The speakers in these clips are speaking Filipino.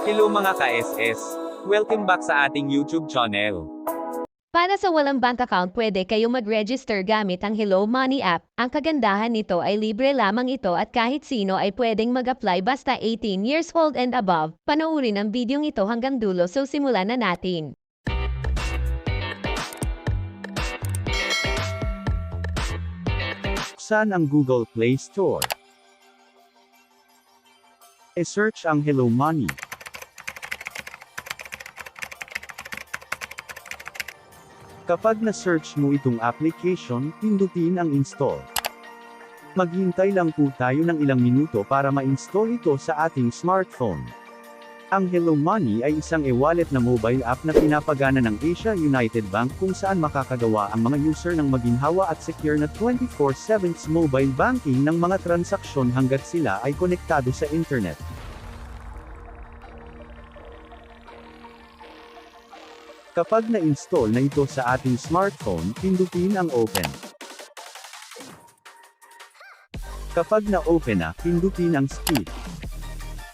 Hello mga ka-SS! Welcome back sa ating YouTube channel. Para sa walang bank account, pwede kayo mag-register gamit ang Hello Money app. Ang kagandahan nito ay libre lamang ito at kahit sino ay pwedeng mag-apply basta 18 years old and above. Panoorin ang videong ito hanggang dulo, so simulan na natin. Buksan ang Google Play Store. E-search ang Hello Money. Kapag na-search mo itong application, pindutin ang install. Maghintay lang po tayo ng ilang minuto para ma-install ito sa ating smartphone. Ang Hello Money ay isang e-wallet na mobile app na pinapagana ng Asia United Bank kung saan makakagawa ang mga user ng maginhawa at secure na 24/7 mobile banking ng mga transaksyon hanggat sila ay konektado sa internet. Kapag na-install na ito sa ating smartphone, pindutin ang Open. Kapag na-open na, pindutin ang Skip.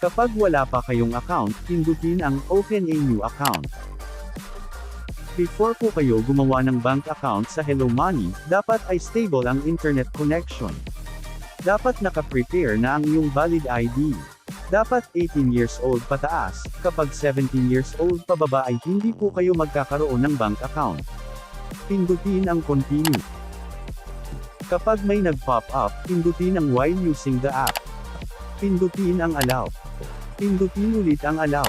Kapag wala pa kayong account, pindutin ang Open a New Account. Before po kayo gumawa ng bank account sa Hello Money, dapat ay stable ang internet connection. Dapat naka-prepare na ang iyong valid ID. Dapat 18 years old pataas, kapag 17 years old pababa ay hindi po kayo magkakaroon ng bank account. Pindutin ang Continue. Kapag may nag-pop up, pindutin ang While using the app. Pindutin ang Allow. Pindutin ulit ang Allow.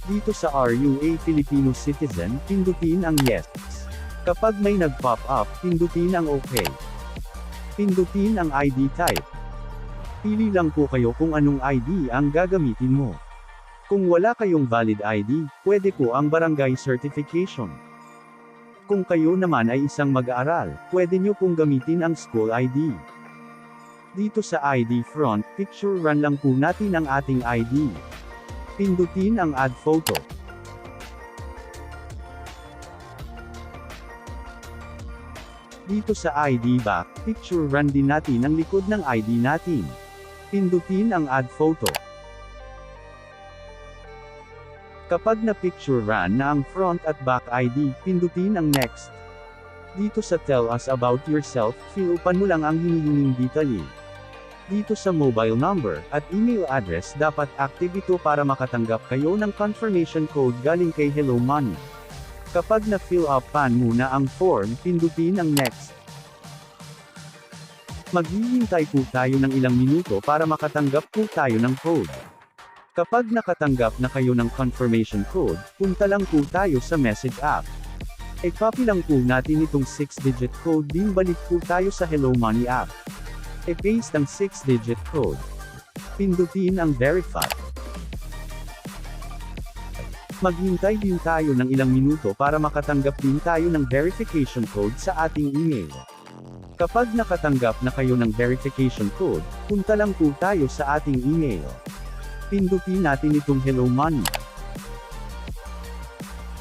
Dito sa Are you a Filipino citizen, pindutin ang Yes. Kapag may nag-pop up, pindutin ang Okay. Pindutin ang ID type. Pili lang po kayo kung anong ID ang gagamitin mo. Kung wala kayong valid ID, pwede po ang barangay certification. Kung kayo naman ay isang mag-aaral, pwede nyo pong gamitin ang school ID. Dito sa ID front, picture run lang po natin ang ating ID. Pindutin ang Add Photo. Dito sa ID back, picture run din natin ang likod ng ID natin. Pindutin ang Add Photo. Kapag na-picture run na ang front at back ID, pindutin ang Next. Dito sa Tell Us About Yourself, fill-upan mo lang ang hinihinging detalye. Dito sa mobile number at email address, dapat active ito para makatanggap kayo ng confirmation code galing kay Hello Money. Kapag na-fill up pan muna ang form, pindutin ang Next. Maghihintay po tayo ng ilang minuto para makatanggap po tayo ng code. Kapag nakatanggap na kayo ng confirmation code, punta lang po tayo sa message app. E-copy lang po natin itong 6-digit code, din balik po tayo sa Hello Money app. E-paste ang 6-digit code. Pindutin ang Verify. Maghintay din tayo ng ilang minuto para makatanggap din tayo ng verification code sa ating email. Kapag nakatanggap na kayo ng verification code, punta lang po tayo sa ating email. Pindutin natin itong Hello Money.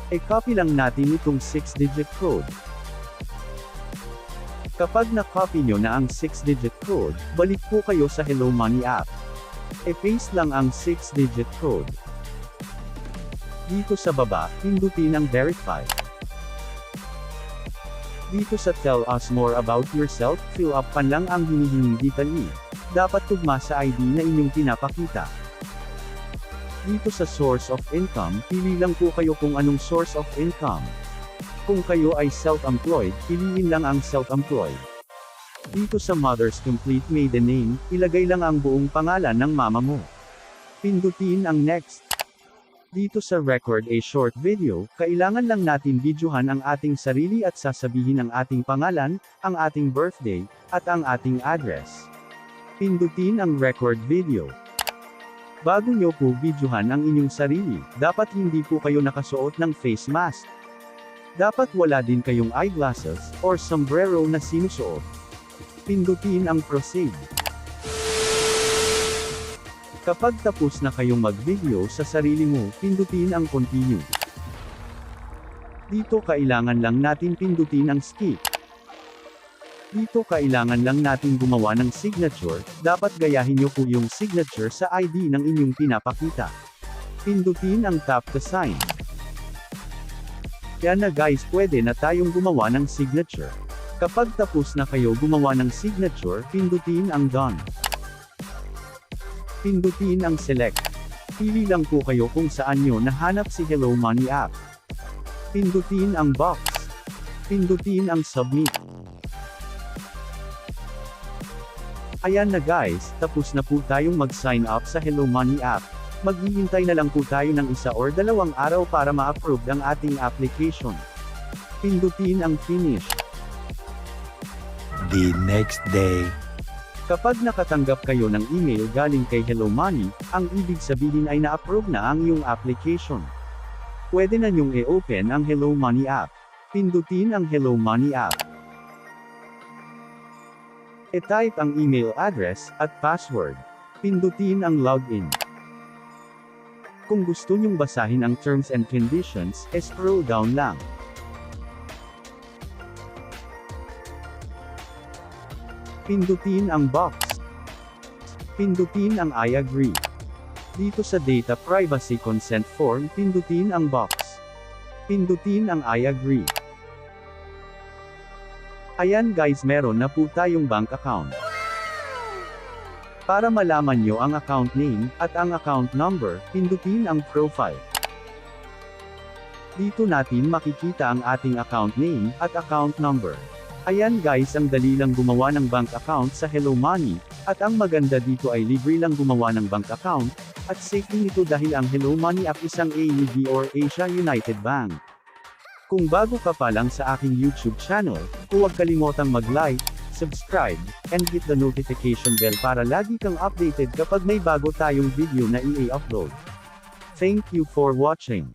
E-copy lang natin itong 6-digit code. Kapag na-copy nyo na ang 6-digit code, balik po kayo sa Hello Money app. E-paste lang ang 6-digit code. Dito sa baba, pindutin ang Verify. Dito sa Tell Us More About Yourself, fill up pan lang ang hinihinging detalye. Dapat tugma sa ID na inyong pinapakita. Dito sa Source of Income, pili lang po kayo kung anong source of income. Kung kayo ay self-employed, piliin lang ang self-employed. Dito sa Mother's Complete Maiden Name, ilagay lang ang buong pangalan ng mama mo. Pindutin ang Next. Dito sa Record a Short Video, kailangan lang natin videohan ang ating sarili at sasabihin ang ating pangalan, ang ating birthday, at ang ating address. Pindutin ang Record Video. Bago nyo po videohan ang inyong sarili, dapat hindi po kayo nakasuot ng face mask. Dapat wala din kayong eyeglasses, or sombrero na sinusuot. Pindutin ang Proceed. Kapag tapos na kayong mag-video sa sarili mo, pindutin ang Continue. Dito kailangan lang natin pindutin ang Skip. Dito kailangan lang natin gumawa ng signature, dapat gayahin nyo po yung signature sa ID ng inyong pinapakita. Pindutin ang tap to sign. Yan na guys, pwede na tayong gumawa ng signature. Kapag tapos na kayo gumawa ng signature, pindutin ang done. Pindutin ang select. Pili lang po kayo kung saan nyo nahanap si Hello Money app. Pindutin ang box. Pindutin ang submit. Ayan na guys, tapos na po tayong mag-sign up sa Hello Money app. Maghihintay na lang po tayo ng 1 or 2 araw para ma-approve ang ating application. Pindutin ang finish. The next day. Kapag nakatanggap kayo ng email galing kay Hello Money, ang ibig sabihin ay na-approve na ang iyong application. Pwede na nyong i-open ang Hello Money app. Pindutin ang Hello Money app. I-type ang email address at password. Pindutin ang login. Kung gusto nyong basahin ang terms and conditions, scroll down lang. Pindutin ang box. Pindutin ang I agree. Dito sa Data Privacy Consent Form, pindutin ang box. Pindutin ang I agree. Ayan guys, meron na po tayong bank account. Para malaman nyo ang account name, at ang account number, pindutin ang profile. Dito natin makikita ang ating account name, at account number. Ayan guys, ang dali lang gumawa ng bank account sa Hello Money, at ang maganda dito ay libre lang gumawa ng bank account, at safe din ito dahil ang Hello Money app isang AUB or Asia United Bank. Kung bago ka pa lang sa aking YouTube channel, huwag kalimotang mag-like, subscribe, and hit the notification bell para lagi kang updated kapag may bago tayong video na i-upload. Thank you for watching.